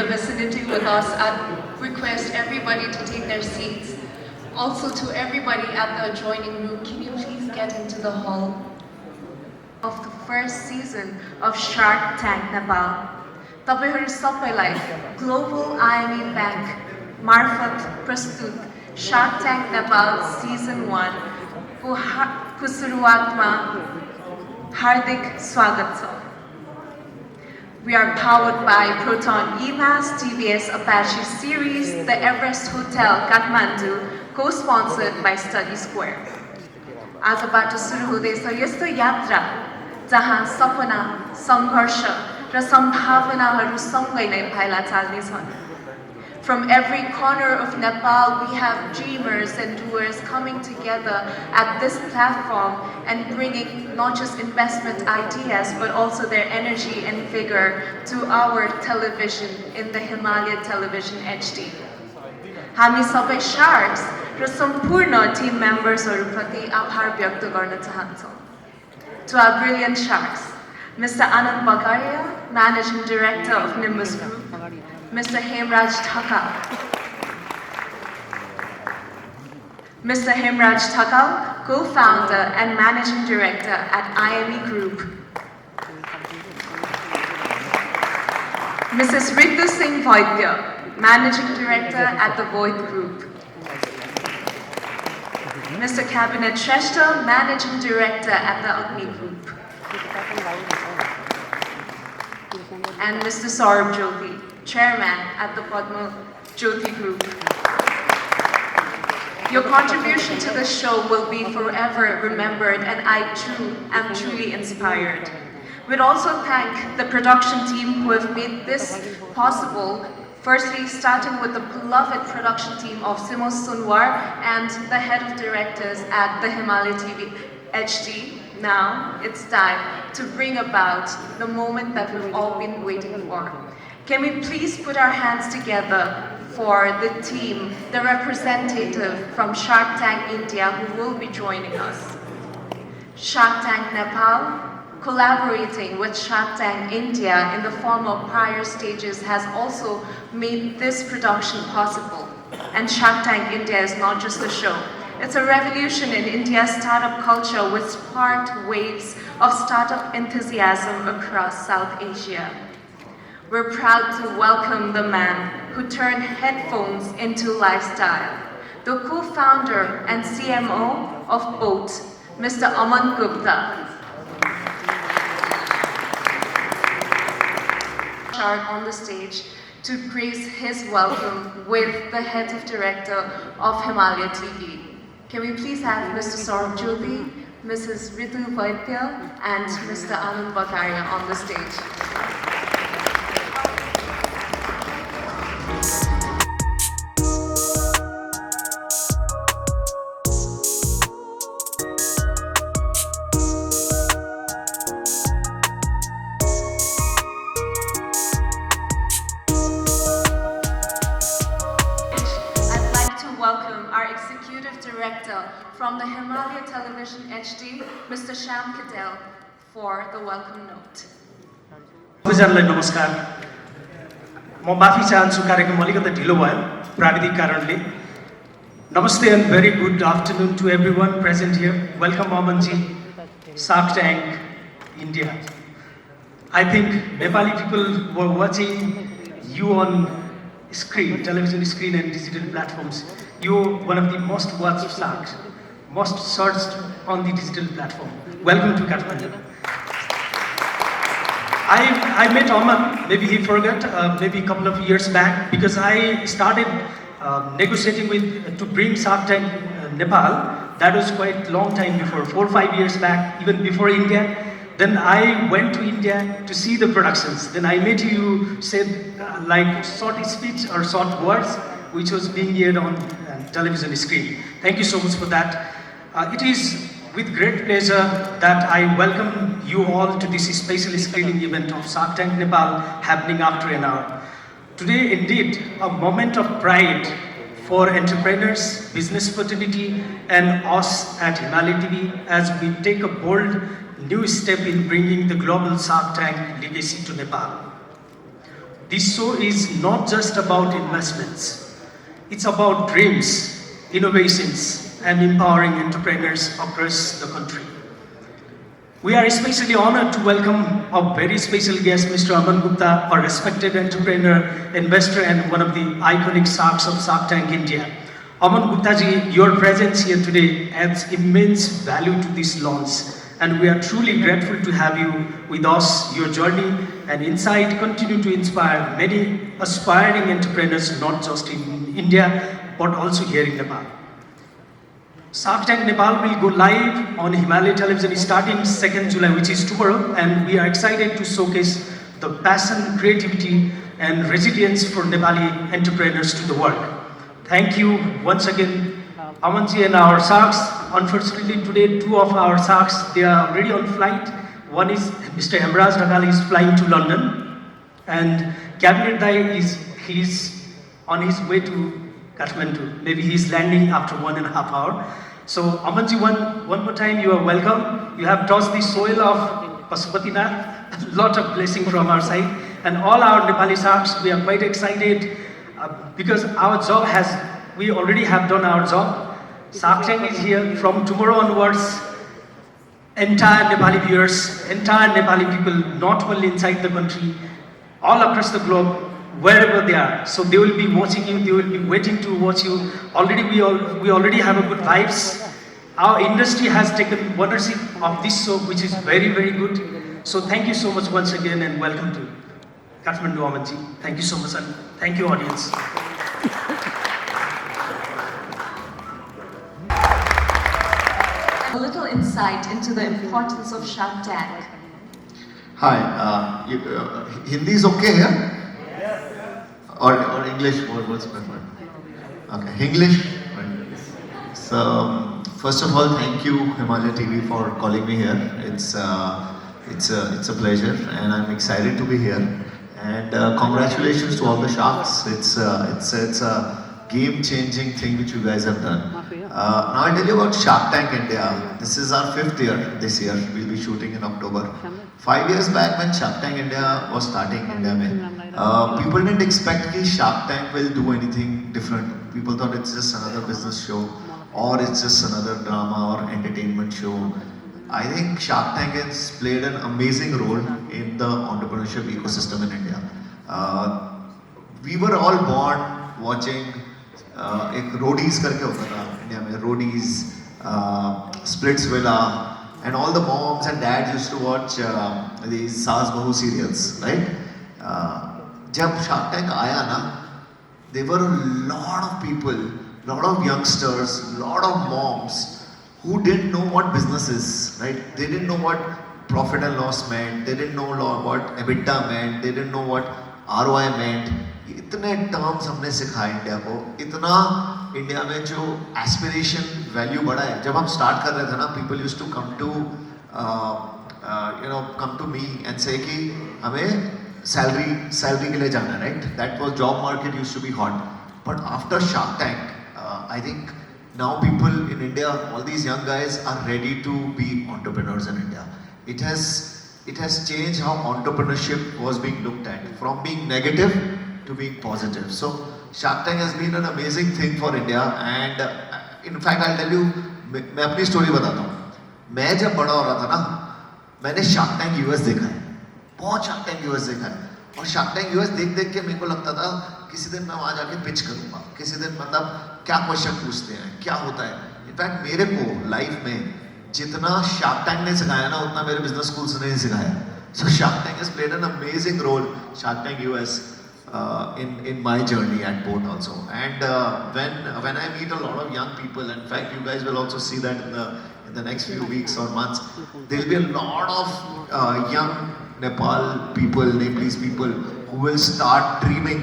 the vicinity with us, I'd request everybody to take their seats. Also to everybody at the adjoining room, can you please get into the hall? Of the first season of Shark Tank Nepal. तपाईहरु सबैलाई Global IME Bank मार्फत प्रस्तुत Shark Tank Nepal Season 1 को सुरुवातमा हार्दिक स्वागत छ। We are powered by Proton EMAS, TVS Apache Series, the Everest Hotel Kathmandu, co-sponsored by Study Square. आजबाट सुरु हुँदैछ यस्तो यात्रा जहाँ सपना, संघर्ष र सम्भावनाहरू सँगै नै पाइला चाल्नेछन्। From every corner of Nepal, we have dreamers and doers coming together at this platform and bringing not just investment ideas, but also their energy and vigor to our television in the Himalaya Television HD. हामी सबै Sharks र सम्पूर्ण team members-हरुप्रति आभार व्यक्त गर्न चाहन्छौँ। To our brilliant Sharks, Mr. Anand Bagaria, Managing Director of Nimbus Group, Mr. Hemraj Thakal. Mr. Hemraj Thakal, co-founder and managing director at IME Group. Mrs. Ritu Singh Vaidya, managing director at the Void Group. Mr. Cabinet Shrestha, managing director at the Agni Group. And Mr. Saurabh Jyoti, chairman at the Padma Jyoti Group. Your contribution to the show will be forever remembered, and I too am truly inspired. We'd also thank the production team who have made this possible. Firstly, starting with the beloved production team of Simos Sunwar and the head of directors at the Himalaya TV HD. Now it's time to bring about the moment that we've all been waiting for. Can we please put our hands together for the team, the representative from Shark Tank India who will be joining us. Shark Tank Nepal, collaborating with Shark Tank India in the form of prior stages, has also made this production possible. And Shark Tank India is not just a show. It's a revolution in India's startup culture which sparked waves of startup enthusiasm across South Asia. We're proud to welcome the man who turned headphones into lifestyle, the co-founder and CMO of Boat, Mr. Aman Gupta. Shark on the stage to grace his welcome with the head of director of Himalaya TV. Can we please have Mr. Saurabh Jyoti, Mrs. Ritu Vaidya, and Mr. Anand Bagaria on the stage. From the Himalaya Television HD, Mr. Shyam Kadel, for the welcome note. सबैजनालाई नमस्कार। म माफी चाहन्छु कार्यक्रम अलिकति ढिलो भयो प्राविधिक कारणले। Namaste and very good afternoon to everyone present here. Welcome Amanji, Shark Tank India. I think Nepali people were watching you on screen, television screen and digital platforms. You're one of the most watched sharks, most searched on the digital platform. Welcome to Kathmandu. I met Aman, maybe he forgot, maybe a couple of years back, because I started negotiating to bring Shark Tank Nepal. That was quite a long time before, 4 or 5 years back, even before India. Then I went to India to see the productions. Then I met you, said like short speech or short words, which was being aired on television screen. Thank you so much for that. It is with great pleasure that I welcome you all to this special screening event of Shark Tank Nepal happening after an hour. Today, indeed, a moment of pride for entrepreneurs, business fraternity, and us at Himalaya TV as we take a bold new step in bringing the global Shark Tank legacy to Nepal. this show is not just about investments. It's about dreams, innovations, and empowering entrepreneurs across the country. We are especially honored to welcome our very special guest, Mr. Aman Gupta, a respected entrepreneur, investor, and one of the iconic sharks of Shark Tank India. Aman Gupta ji, your presence here today adds immense value to this launch, and we are truly grateful to have you with us. Your journey and insight continue to inspire many aspiring entrepreneurs, not just in India, but also here in Nepal. Shark Tank Nepal will go live on Himalaya Television starting 2nd July, which is tomorrow, and we are excited to showcase the passion, creativity, and resilience for Nepali entrepreneurs to the world. Thank you once again, Amanji and our sharks. Unfortunately, today two of our sharks, they are already on flight. One is Mr. Amraj Dhakal is flying to London, and Cabinet Dai he's on his way to Kathmandu. Maybe he's landing after 1.5 hours. So Amanji, one more time, you are welcome. You have touched the soil of Pasupatinath. A lot of blessing from our side. And all our Nepali sharks, we are quite excited because we already have done our job. Shark Tank is here from tomorrow onwards. Entire Nepali viewers, entire Nepali people, not only inside the country, all across the globe, wherever they are. So they will be watching you, they will be waiting to watch you. We already have a good vibes. Our industry has taken ownership of this show, which is very, very good. So thank you so much once again and welcome to Kathmandu, Amanji. Thank you so much and thank you, audience. A little insight into the importance of Shark Tank. Hi, Hindi is okay here? Or English, what's preferred? Okay, English? Right. So, first of all, thank you Himalaya TV for calling me here. It's a pleasure and I'm excited to be here. And congratulations to all the sharks. It's a game-changing thing which you guys have done. Now I'll tell you about Shark Tank India. This is our 5th year this year. We'll be shooting in October. 5 years back when Shark Tank India was starting India people didn't expect that Shark Tank will do anything different. People thought it's just another business show or it's just another drama or entertainment show. I think Shark Tank has played an amazing role in the entrepreneurship ecosystem in India. We were all born watching एक Roadies करके होता था India में Roadies Splitsvilla and all the moms and dads used to watch these सास बहू serials, right? जब Shark Tank आया ना, there were a lot of people, lot of youngsters, lot of moms who didn't know what business is, right? They didn't know what profit and loss meant, they didn't know what EBITDA meant, they didn't know what ROI meant. इतने terms हमने सिखाए India को, इतना India में जो aspiration value बढ़ा है. जब हम स्टार्ट कर रहे थे ना, people used to come to me and say कि हमें सैलरी के लिए जाना है, right? That was job market used to be hot. But after Shark Tank I think now people in India, all these young guys are ready to be entrepreneurs in India. It has changed how entrepreneurship was being looked at, from being negative to being positive. So Shark Tank has been an amazing thing for India, and in fact I'll tell you, मैं अपनी story बताता हूँ. मैं जब बड़ा हो रहा था ना, मैंने Shark Tank US देखा है, बहुत Shark Tank US देखा है. और Shark Tank US देख के मेरे को लगता था किसी दिन मैं वहाँ जाके पिच करूँगा, किसी दिन मतलब क्या क्वेश्चन पूछते हैं, क्या होता है. इनफैक्ट मेरे को लाइफ में जितना Shark Tank ने सिखाया ना, उतना मेरे बिजनेस स्कूल्स ने नहीं सिखाया. So Shark Tank has played an amazing role, Shark Tank US, in my journey at Port also. And when I meet a lot of young people, in fact you guys will also see that in the next few weeks or months, there will be a lot of young Nepal people, Nepalese people who will start dreaming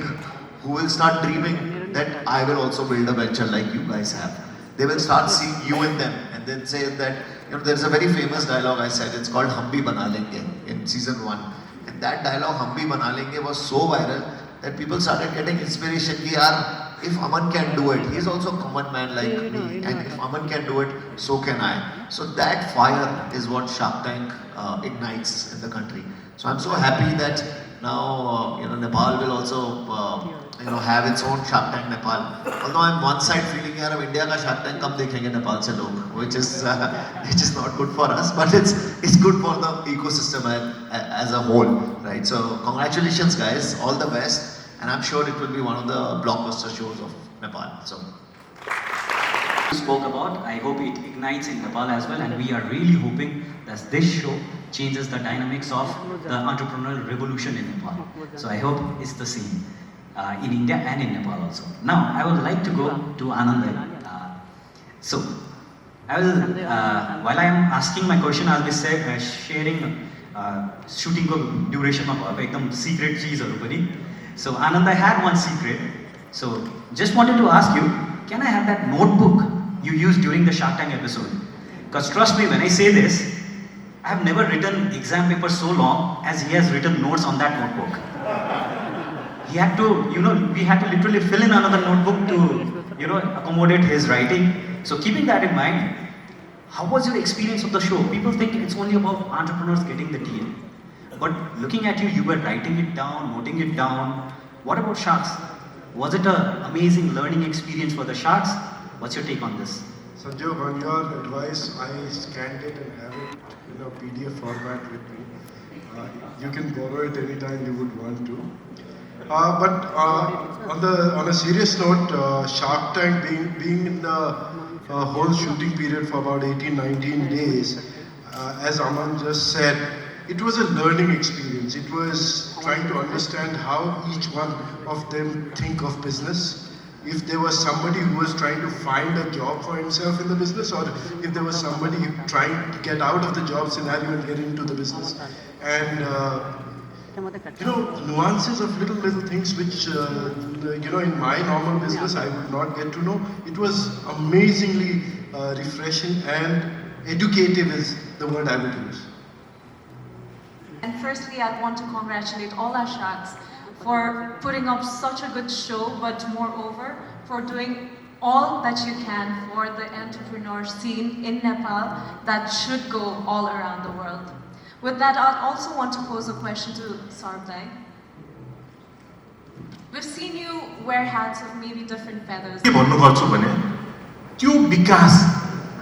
that I will also build a venture like you guys have. They will start seeing you in them and then say that, there's a very famous dialogue I said, it's called Hum Bhi Bana Lenge in season 1. And that dialogue, Hum Bhi Bana Lenge, was so viral that people started getting inspiration ki yaar, if Aman can do it, he's also a common man like me, and if Aman can do it, so can I. So that fire is what Shark Tank ignites in the country. So I'm so happy that now Nepal will also have its own Shark Tank Nepal. Although I'm one side feeling यार अब India का Shark Tank कब देखेंगे नेपाल से लोग, which is not good for us, but it's good for the ecosystem as a whole, right? So congratulations guys, all the best, and I'm sure it will be one of the blockbuster shows of Nepal. So. You spoke about, I hope it ignites in Nepal as well, and we are really hoping that this show changes the dynamics of the entrepreneurial revolution in Nepal. So I hope it's the same in India and in Nepal also. Now I would like to go to Anand. So I will, while I am asking my question, I'll be sharing shooting duration of ekdam secret cheeseharu pani. So Anand, I had one secret. So just wanted to ask you, can I have that notebook you used during the Shark Tank episode? Because trust me when I say this, I have never written exam paper so long as he has written notes on that notebook. He had to, we had to literally fill in another notebook to, accommodate his writing. So keeping that in mind, how was your experience of the show? People think it's only about entrepreneurs getting the deal. But looking at you, you were writing it down, noting it down. What about sharks? Was it an amazing learning experience for the sharks? What's your take on this? Sanjog, on your advice, I scanned it and have it in a PDF format with me. You can borrow it anytime you would want to. But on a serious note, Shark Tank being in the whole shooting period for about 18-19 days, as Aman just said, it was a learning experience. It was trying to understand how each one of them think of business. If there was somebody who was trying to find a job for himself in the business, or if there was somebody trying to get out of the job scenario and get into the business. And nuances of little things which in my normal business I would not get to know. It was amazingly refreshing, and educative is the word I would use. And firstly, I want to congratulate all our sharks for putting up such a good show, but moreover, for doing all that you can for the entrepreneur scene in Nepal that should go all around the world. With that, I also want to pose a question to Saurabh. We've seen you wear hats of maybe different feathers. के भन्नुपर्छु भने त्यो विकास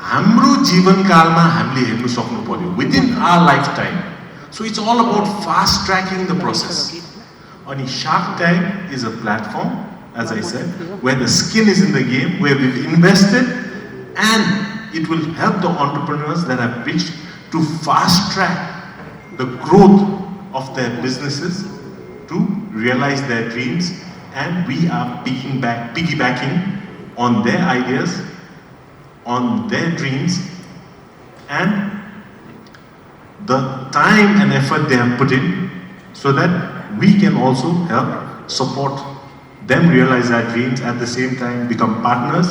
हाम्रो जीवनकालमा हामीले हेर्न सक्नु पर्यो within our lifetime. So it's all about fast tracking the process. And Shark Tank is a platform, as I said, where the skin is in the game, where we've invested, and it will help the entrepreneurs that have pitched to fast track the growth of their businesses to realize their dreams, and we are piggybacking on their ideas, on their dreams, and the time and effort they have put in, so that we can also help support them realize their dreams, at the same time become partners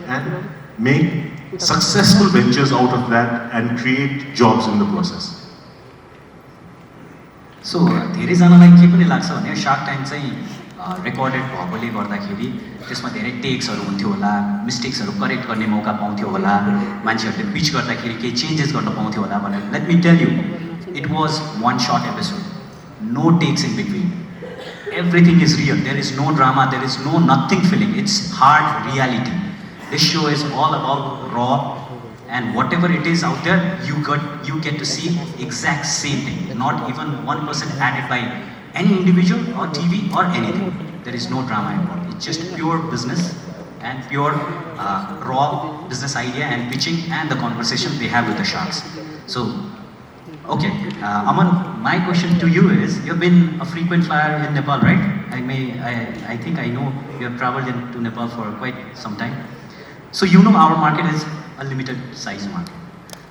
and make successful ventures out of that and create jobs in the process. सो धेरैजनालाई के पनि लाग्छ भने shark tank चाहिँ recorded भएकोले गर्दाखेरि त्यसमा धेरै टेक्सहरू हुन्थ्यो होला, मिस्टेक्सहरू करेक्ट गर्ने मौका पाउँथ्यो होला, मान्छेहरूले पिच गर्दाखेरि केही चेन्जेस गर्न पाउँथ्यो होला भनेर. Let me tell you, it was one shot episode, no takes in between. Everything is real. There is no drama, there is no nothing filling. It's hard reality. This show is all about raw, and whatever it is out there, you get to see exact same thing. Not even 1% added by any individual or TV or anything. There is no drama involved. It's just pure business and pure raw business idea and pitching and the conversation they have with the sharks. So, okay, Aman, my question to you is, you've been a frequent flyer in Nepal, right? I think I know you have traveled into Nepal for quite some time. So you know our market is a limited size market.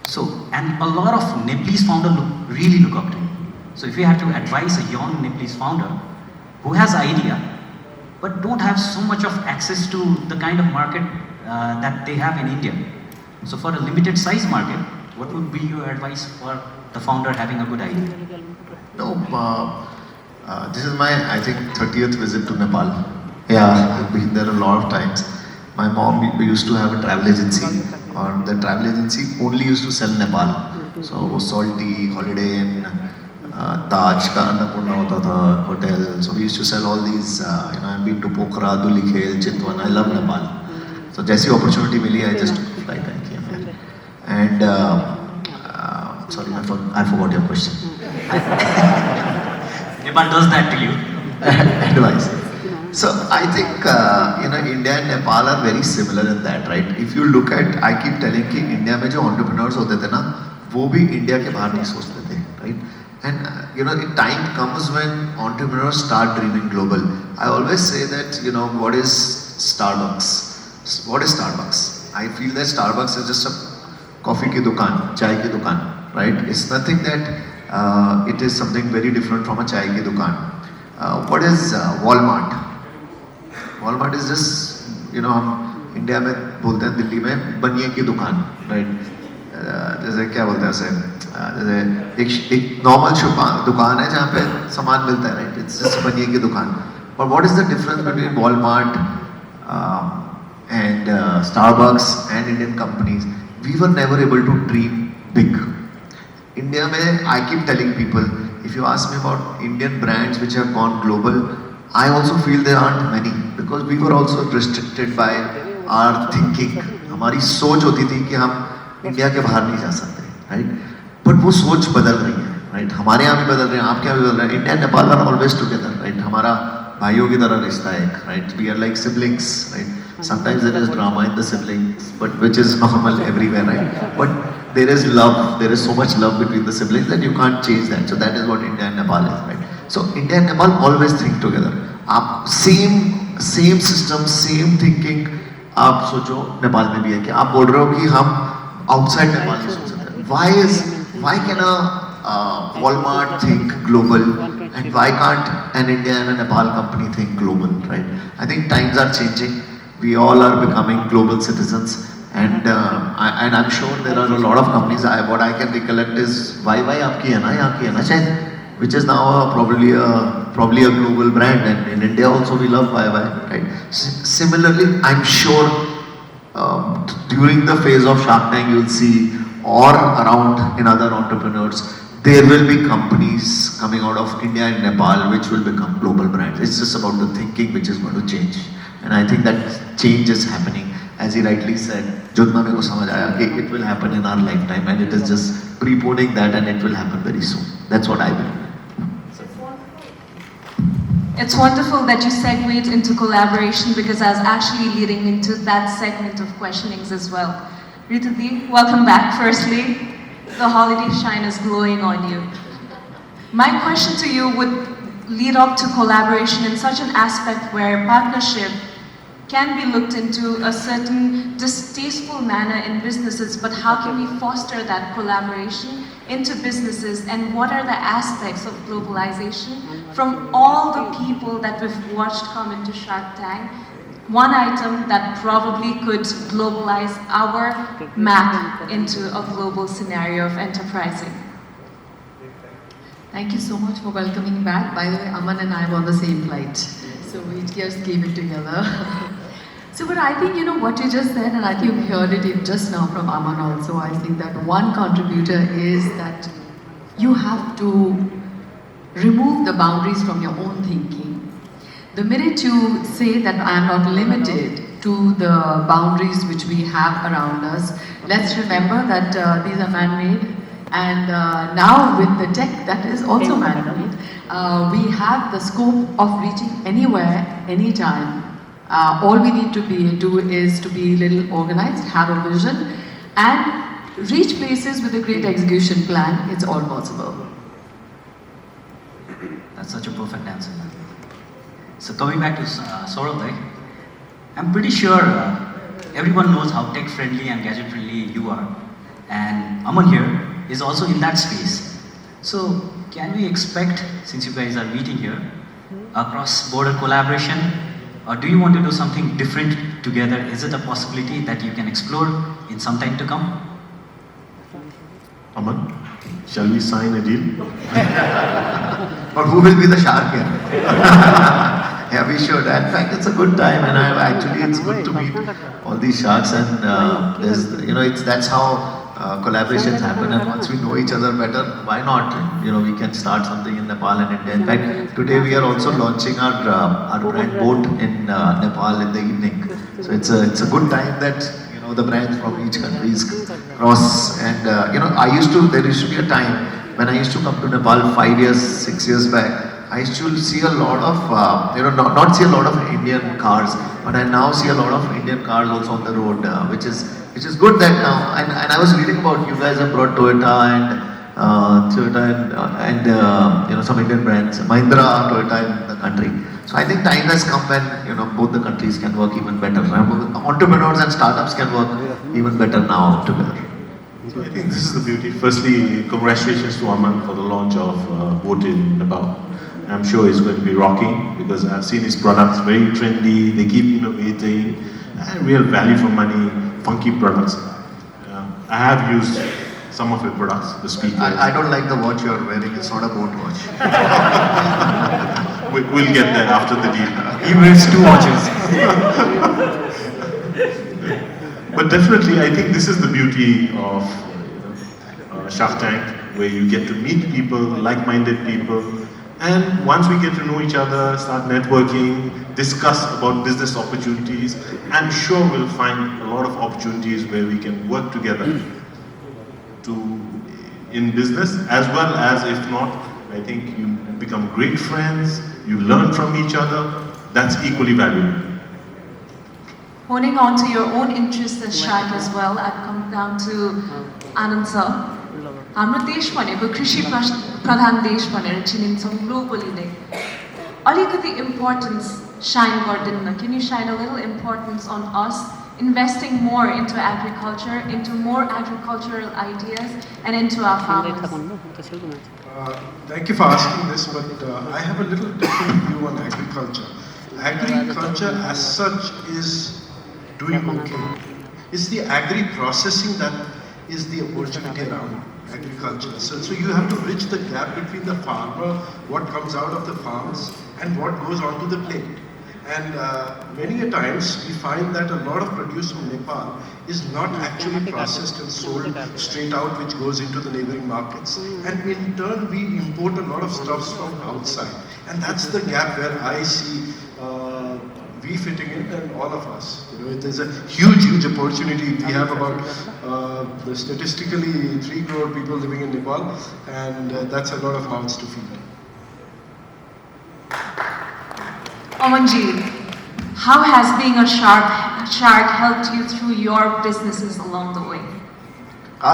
So, and a lot of Nepalese founders really look up to you. So if you have to advise a young Nepalese founder who has idea, but don't have so much of access to the kind of market that they have in India. So for a limited size market, what would be your advice for the founder having a good idea? No, this is my, I think, 30th visit to Nepal. Yeah, I've been there a lot of times. My mom used to have a travel agency, and the travel agency only used to sell Nepal. So Salty, Holiday, and Taj का अन्नपूर्णा होता था hotel. So we used to sell all these. I've been to Pokhara, Dhulikhel, Chitwan. I love Nepal. So जैसी opportunity milli, I just took a flight and came here. And sorry, I forgot your question. Nepal does that to you. Advice. So I think India and Nepal are very similar in that, right? If you look at, I keep telling कि India में जो entrepreneurs होते थे ना, वो भी India के बाहर नहीं सोचते थे, right? And time comes when entrepreneurs start dreaming global. I always say that what is Starbucks? What is Starbucks? I feel that Starbucks is just a coffee की दुकान, चाय की दुकान, right? It's nothing that it is something very different from a चाय की दुकान. What is Walmart? Walmart is just हम India में बोलते हैं दिल्ली में बनिए की दुकान, राइट? जैसे क्या बोलते हैं उसे, जैसे एक नॉर्मल दुकान है जहाँ पे सामान मिलता है, राइट? इट्स जस्ट बनिए की दुकान. But what is the difference between Walmart and Starbucks and Indian companies? We were never able to dream big. India में, I keep telling people, if you ask me about Indian brands which have gone global, I also feel there aren't many because we were also restricted by our thinking. हमारी सोच होती थी कि हम India के बाहर नहीं जा सकते, right? But वो सोच बदल रही है, right? हमारे यहाँ भी बदल रहे हैं, आपके यहाँ भी बदल रहे हैं. India and Nepal are always together, right? हमारा भाइयों की तरह रिश्ता है एक, right? We are like siblings, right? Sometimes there is drama in the siblings, but which is normal everywhere, right? But there is love, there is so much love between the siblings that you can't change that. So that is what India and Nepal is, right? So India and Nepal always think together. आप same system, same thinking आप सोचो नेपाल में भी है कि आप बोल रहे हो कि हम outside नेपाल नहीं सोच सकते. Why can a Walmart think global and why can't an India and a Nepal company think global, right? I think times are changing. We all are becoming global citizens. And I'm sure there are a lot of companies. What I can recollect is why आपकी है ना, यहाँ की है ना शायद, which is now probably a global brand, and in India also we love YY, right? Similarly, I'm sure during the phase of Shark Tank you'll see, or around in other entrepreneurs, there will be companies coming out of India and Nepal which will become global brands. It's just about the thinking which is going to change, and I think that change is happening. As he rightly said, जितना मेरे को समझ आया कि it will happen in our lifetime, and it is just preponing that, and it will happen very soon. That's what I believe. It's wonderful that you segued into collaboration because I was actually leading into that segment of questionings as well. Ritudi, welcome back. Firstly, the holiday shine is glowing on you. My question to you would lead up to collaboration in such an aspect where partnership can be looked into a certain distasteful manner in businesses, but how can we foster that collaboration into businesses, and what are the aspects of globalization from all the people that we've watched come into Shark Tank? One item that probably could globalize our map into a global scenario of enterprising. Thank you so much for welcoming back. By the way, Aman and I were on the same flight, so we just came it together. So, but I think, what you just said, and I think you heard it just now from Aman also, I think that one contributor is that you have to remove the boundaries from your own thinking. The minute you say that I am not limited to the boundaries which we have around us, let's remember that these are man-made, and now with the tech that is also man-made, we have the scope of reaching anywhere, anytime. All we need to do is to be a little organized, have a vision, and reach places with a great execution plan. It's all possible. That's such a perfect answer. So coming back to Saurabh, I'm pretty sure everyone knows how tech-friendly and gadget-friendly you are. And Aman here is also in that space. So can we expect, since you guys are meeting here, a cross-border collaboration? Or do you want to do something different together? Is it a possibility that you can explore in some time to come? Aman, shall we sign a deal? But who will be the shark here? Yeah, we should. In fact, it's a good time, and it's good to meet all these sharks. And that's how collaborations happen, and once we know each other better, why not? We can start something in Nepal and India. In fact, today we are also launching our brand boat in Nepal in the evening. So it's a good time that the brands from each country cross. And there used to be a time when I used to come to Nepal 5 years, 6 years back. I used to see a lot of, not see a lot of Indian cars, but I now see a lot of Indian cars also on the road, which is good that now. And I was reading about you guys have brought Toyota and some Indian brands, Mahindra, Toyota in the country. So I think time has come when both the countries can work even better. Entrepreneurs and startups can work even better now together. So I think this is the beauty. Firstly, congratulations to Aman for the launch of Boat in Nepal. I'm sure it's going to be rocking because I've seen his products very trendy. They keep innovating, and real value for money, funky products. I have used some of your products, the speakers. I don't like the watch you're wearing. It's not a boat watch. We'll get there after the deal. He wears 2 watches. But definitely, I think this is the beauty of Shark Tank, where you get to meet people, like-minded people, and once we get to know each other, start networking, discuss about business opportunities, I'm sure we'll find a lot of opportunities where we can work together in business, as well as, if not, I think you become great friends, you learn from each other. That's equally valuable. Honing on to your own interests as Shark as well, I've come down to Anand sir. हाम्रो देश भनेको कृषि प्रधान देश भनेर चिनिन्छौँ globally नै अलिकति importance shine गर्दैन Can you shine a little importance on us investing more into agriculture, into more agricultural ideas and into our farmers? Thank you for asking this, but I have a little different view on agriculture. Agriculture as such is doing okay. It's the agri-processing that is the opportunity around agriculture. So you have to bridge the gap between the farmer, what comes out of the farms, and what goes onto the plate. And many a times we find that a lot of produce from Nepal is not actually processed and sold straight out, which goes into the neighboring markets. And in turn, we import a lot of stuffs from outside. And that's the gap where I see we fitting in, and all of us. It is a huge opportunity. We have about statistically 3 crore people living in Nepal, and that's a lot of mouths to feed. Amanji, how has being a shark helped you through your businesses along the way?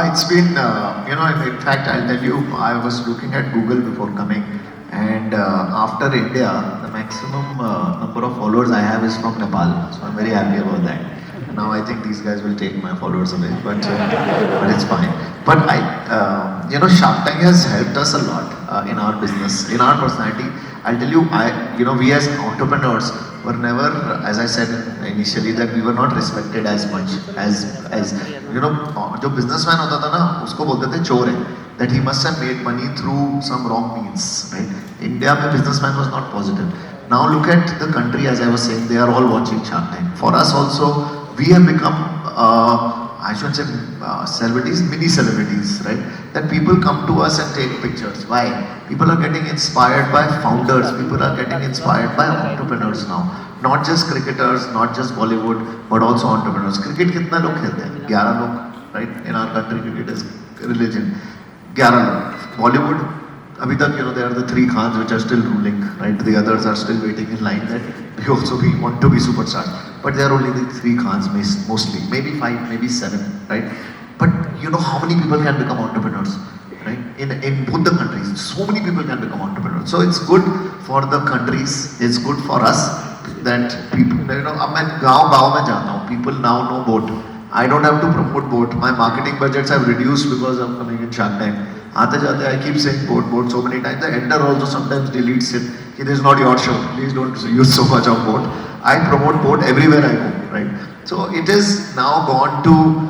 It's been, in fact, I'll tell you, I was looking at Google before coming, and after India, the maximum number of followers I have is from Nepal, so I'm very happy about that. Now I think these guys will take my followers away, but it's fine. But Shark Tank has helped us a lot in our business, in our personality. I'll tell you, we as entrepreneurs were never, as I said initially, that we were not respected as much as जो businessman होता था ना, उसको बोलते थे चोर है, that he must have made money through some wrong means, right? India में businessman was not positive. Now look at the country, as I was saying, they are all watching Shark Tank. For us also, we have become, I shouldn't say celebrities, mini celebrities, right? That people come to us and take pictures. Why? People are getting inspired by founders. People are getting inspired by entrepreneurs now. Not just cricketers, not just Bollywood, but also entrepreneurs. Cricket कितना लोग खेलते हैं? 11 लोग, right? In our country, cricket is religion. 11 लोग. Bollywood, अभी तक there are the 3 Khans which are still ruling, right? The others are still waiting in line that we want to be superstars. But they are only the 3 Khans mostly, maybe 5, maybe 7, right? But how many people can become entrepreneurs, right? In both the countries, so many people can become entrepreneurs. So it's good for the countries, it's good for us that people, अब मैं गाँव में जाता हूँ, people now know boat. I don't have to promote boat. My marketing budgets have reduced because of coming in Shark Tank. आते जाते I keep saying boat so many times. The editor also sometimes deletes it. This is not your show. Please don't use so much of boat. I promote boat everywhere I go, right? So it is now gone to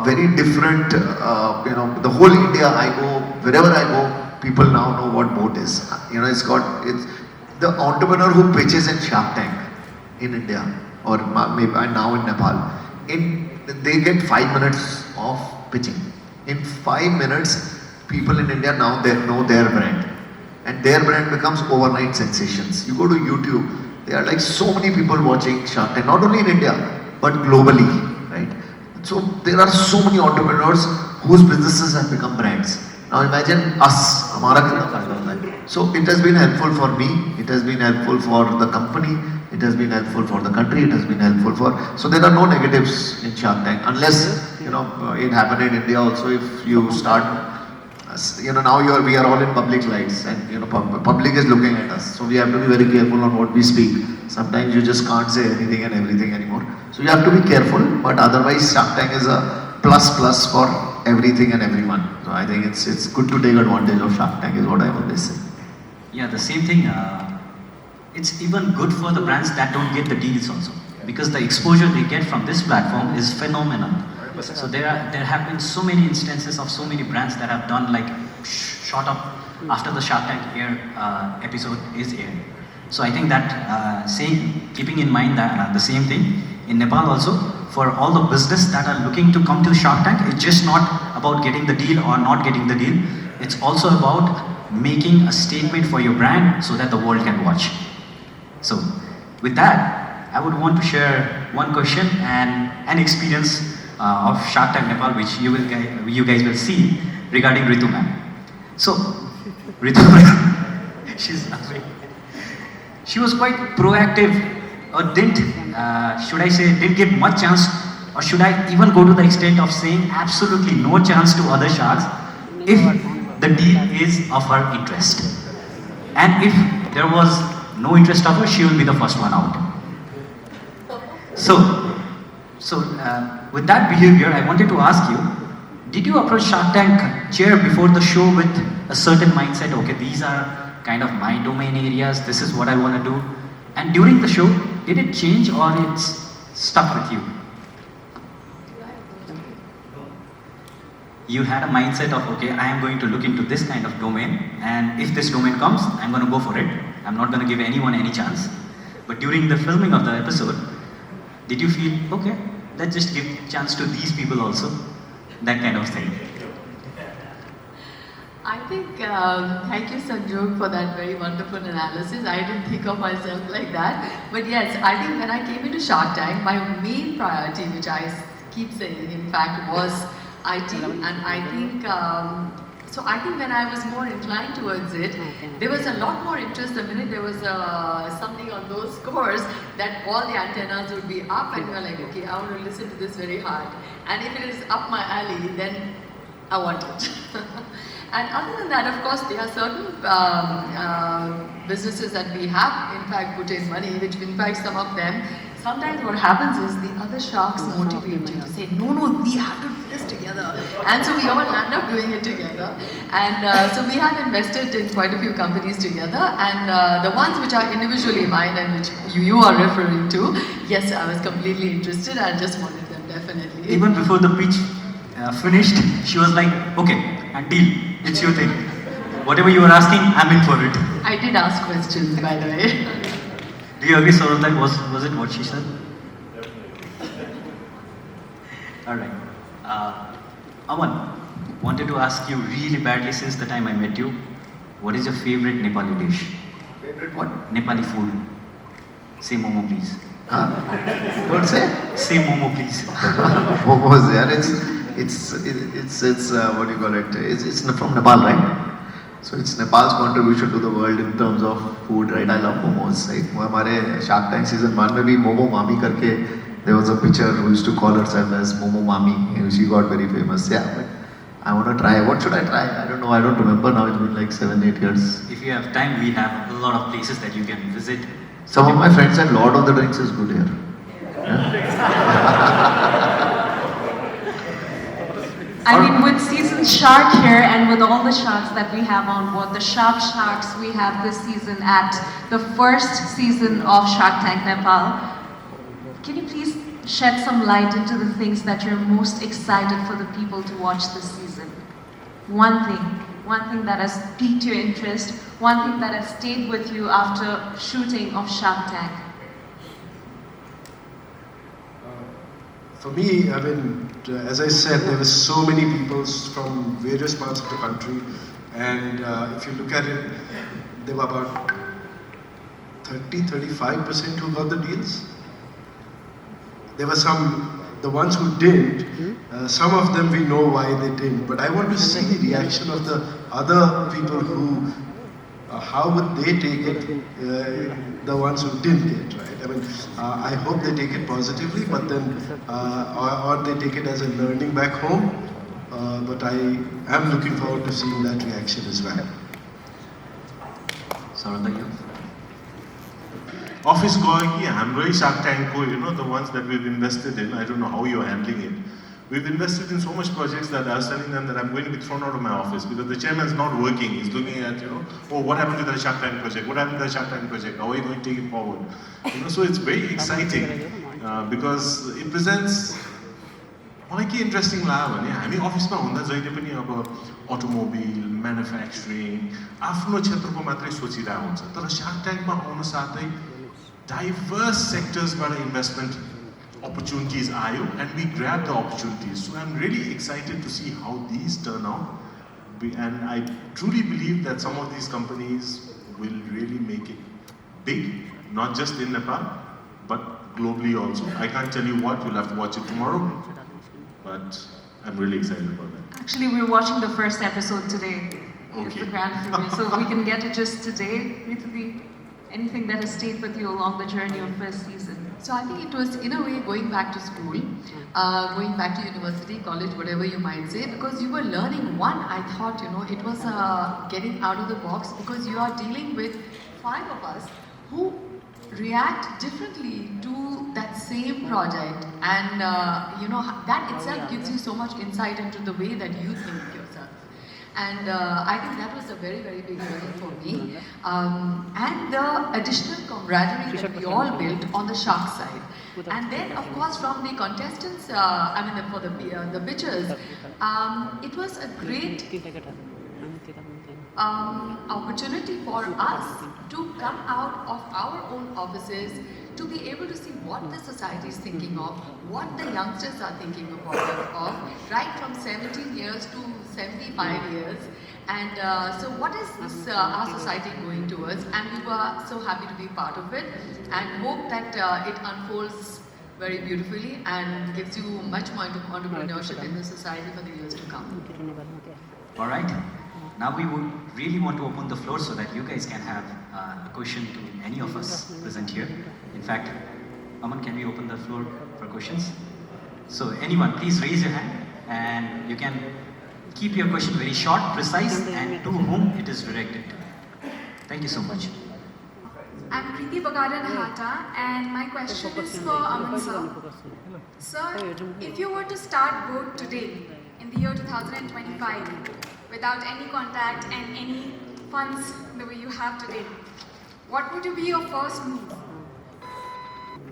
very different. The whole India I go, wherever I go, people now know what boat is. It's the entrepreneur who pitches in Shark Tank in India or maybe now in Nepal. They get 5 minutes of pitching. In 5 minutes, people in India now they know their brand, and their brand becomes overnight sensations. You go to YouTube, there are like so many people watching Shark Tank, not only in India but globally, right? So there are so many entrepreneurs whose businesses have become brands. Now imagine us, हमारा कितना फायदा होता है. So it has been helpful for me, it has been helpful for the company, it has been helpful for the country, it has been helpful for. So there are no negatives in Shark Tank unless it happened in India also. If you start, now we are all in public lights, and public is looking at us. So we have to be very careful on what we speak. Sometimes you just can't say anything and everything anymore. So you have to be careful. But otherwise, Shark Tank is a plus for everything and everyone. So I think it's good to take advantage of Shark Tank is what I always say. Yeah, the same thing. It's even good for the brands that don't get the deals also, because the exposure they get from this platform is phenomenal. So there have been so many instances of so many brands that have done like shot up after the Shark Tank episode is aired. So I think that keeping in mind that the same thing in Nepal also, for all the business that are looking to come to Shark Tank, it's just not about getting the deal or not getting the deal. It's also about making a statement for your brand so that the world can watch. So with that, I would want to share one question and an experience of Shark Tank Nepal, which you guys will see regarding Ritu ma'am. So Ritu ma'am, she was quite proactive, or didn't give much chance, or should I even go to the extent of saying absolutely no chance to other sharks if the deal is of her interest. And if there was no interest of her, she will be the first one out. So with that behavior, I wanted to ask you, did you approach Shark Tank chair before the show with a certain mindset, okay, these are kind of my domain areas, this is what I want to do? And during the show, did it change or it's stuck with you? You had a mindset of, okay, I am going to look into this kind of domain, and if this domain comes, I'm going to go for it. I'm not going to give anyone any chance. But during the filming of the episode, did you feel, okay, let's just give chance to these people also? That kind of thing. I think, thank you Sanjog for that very wonderful analysis. I didn't think of myself like that. But yes, I think when I came into Shark Tank, my main priority, which I keep saying in fact, was IT. And I think, so I think when I was more inclined towards it, there was a lot more interest the minute there was something on those scores that all the antennas would be up and you're like, okay, I want to listen to this very hard. And if it is up my alley, then I want it. And other than that, of course, there are certain businesses that we have, in fact, put in money, which in fact some of them, sometimes what happens is the other sharks motivate you to say, no, we have to do this together. And so we all end up doing it together. And so we have invested in quite a few companies together. And the ones which are individually mine and which you are referring to, yes, I was completely interested. I just wanted them, definitely. Even before the pitch finished, she was like, okay, and deal, it's your thing. Whatever you were asking, I'm in for it. I did ask questions, by the way. Do you agree, Saurabh? That was it what she said? Alright. Aman, wanted to ask you really badly since the time I met you, what is your favorite Nepali dish? Favorite what? Nepali food. Say momo, please. Don't say? Say momo, please. Momos, yeah. It's what do you call it? It's from Nepal, right? So it's Nepal's contribution to the world in terms of food, right? I love momos. Right? हमारे Shark Tank season 1 में भी Momo Mami करके there was a pitcher who used to call herself as Momo Mami. She got very famous. Yeah, but I want to try. What should I try? I don't know. I don't remember now. It's been like 7-8 years. If you have time, we have a lot of places that you can visit. Some of my friends said Lord of the Drinks is good here. Yeah? I mean, with season shark here and with all the sharks that we have on board, the sharp sharks we have this season at the first season of Shark Tank Nepal, can you please shed some light into the things that you're most excited for the people to watch this season? One thing that has piqued your interest, one thing that has stayed with you after shooting of Shark Tank. for me, I mean, as I said, there were so many people from various parts of the country, and if you look at it, there were about 35% who got the deals. There were some, the ones who didn't, some of them we know why they didn't, but I want to see the reaction of the other people who, how would they take it, the ones who didn't get, right? I mean, I hope they take it positively, but then, or they take it as a learning back home, but I am looking forward to seeing that reaction as well. Saranda, you? Office going, hamroi Shark Tank ko, the ones that we've invested in, I don't know how you're handling it. We've invested in so much projects that I was telling them that I'm going to be thrown out of my office because the chairman's not working. He's looking at, oh, what happened to the Shark Tank project? What happened to the Shark Tank project? How are you going to take it forward? So it's very exciting because it presents मलाई के interesting लाग्यो भने हामी अफिसमा हुँदा जहिले पनि अब अटोमोबाइल म्यानुफ्याक्चरिङ आफ्नो क्षेत्रको मात्रै सोचिरहेको हुन्छ तर शार्क ट्याङ्कमा आउन साथै डाइभर्स सेक्टर्सबाट इन्भेस्टमेन्ट opportunities आयो and we grab the opportunities. So I'm really excited to see how these turn out and I truly believe that some of these companies will really make it big, not just in Nepal but globally also. I can't tell you what, you'll have to watch it tomorrow, but I'm really excited about that. Actually, we're watching the first episode today. It's Okay. the grand finale, so we can get it just today. Anything that has stayed with you along the journey of first season? So I think it was, in a way, going back to school, going back to university, college, whatever you might say, because you were learning. One, I thought, it was getting out of the box because you are dealing with 5 of us who react differently to that same project. And, that itself gives you so much insight into the way that you think yourself. And I think that was a very, very big learning for me. And the additional camaraderie that we all built on the shark side. And then, of course, from the contestants, for the pitchers, it was a great opportunity for us to come out of our own offices to be able to see what the society is thinking of, what the youngsters are thinking of, right from 17 years to 75 years. And so what is this, our society going towards? And we were so happy to be part of it and hope that it unfolds very beautifully and gives you much more entrepreneurship in the society for the years to come. All right. Now we would really want to open the floor so that you guys can have a question to any of us present here. In fact, Aman, can we open the floor for questions? So anyone, please raise your hand and you can keep your question very short, precise, and to whom it is directed to. Thank you so much. I'm Preeti Bagadan Hata and my question is for Aman sir. Sir, if you were to start boat today in the year 2025 without any contact and any funds the way you have today, what would be your first move?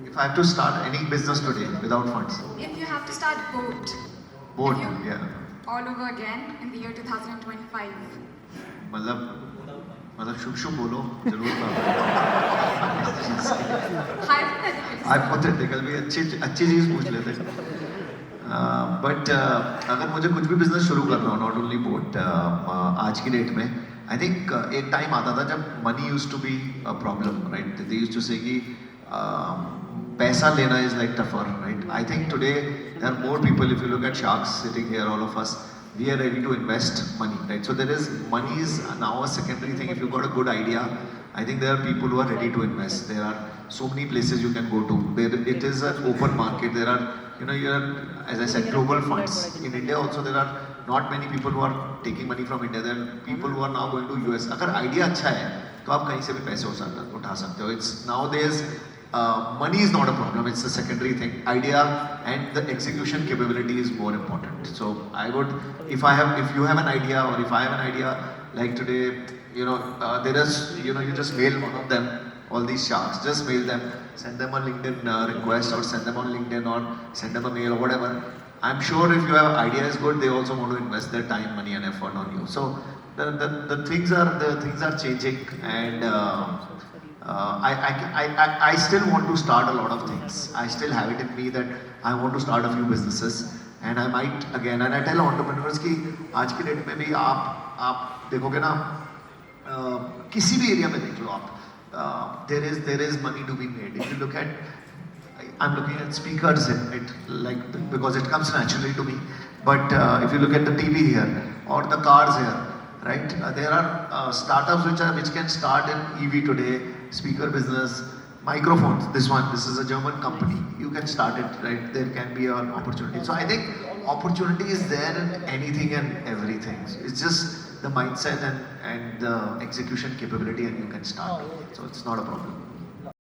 If I have to start any business today without funds, If you have to start boat board, If you- yeah. all over again in the year 2025, मतलब शुभ बोलो जरूर hypothetically, hypothetical भी अच्छी चीज पूछ लेते but अगर मुझे कुछ भी बिजनेस शुरू करना हो नॉट ओनली बोट आज की डेट में आई थिंक एक टाइम आता था जब money used to be a problem right they used to say कि पैसा लेना is like tougher right I think today there are more people if you look at sharks sitting here all of us we are ready to invest money, right? So there is, money is now a secondary thing. If you've got a good idea, I think there are people who are ready to invest. There are so many places you can go to. It is an open market. There are, as I said, global funds. In India also there are not many people who are taking money from India. There are people who are now going to US. अगर idea अच्छा है, तो आप कहीं से भी पैसे उठा सकते हो. It's nowadays, money is not a problem, it's a secondary thing. Idea and the execution capability is more important. So I would, if you have an idea or if I have an idea, like today, there is, you just mail one of them, all these sharks, just mail them, send them a LinkedIn request or send them on LinkedIn or send them a mail or whatever. I'm sure if your idea is good, they also want to invest their time, money and effort on you. So the things are changing and I still want to start a lot of things. I still have it in me that I want to start a few businesses, and I might again. And I tell entrepreneurs कि आज की date में भी आप देखोगे ना किसी भी एरिया में देख लो आप there is money to be made. If you look at I'm looking at speakers, because it comes naturally to me. But if you look at the TV here or the cars here, right? There are startups which can start in EV today, speaker business, microphones. This is a German company. You can start it, right? There can be an opportunity. So I think opportunity is there in anything and everything. It's just the mindset and the execution capability, and you can start. So it's not a problem.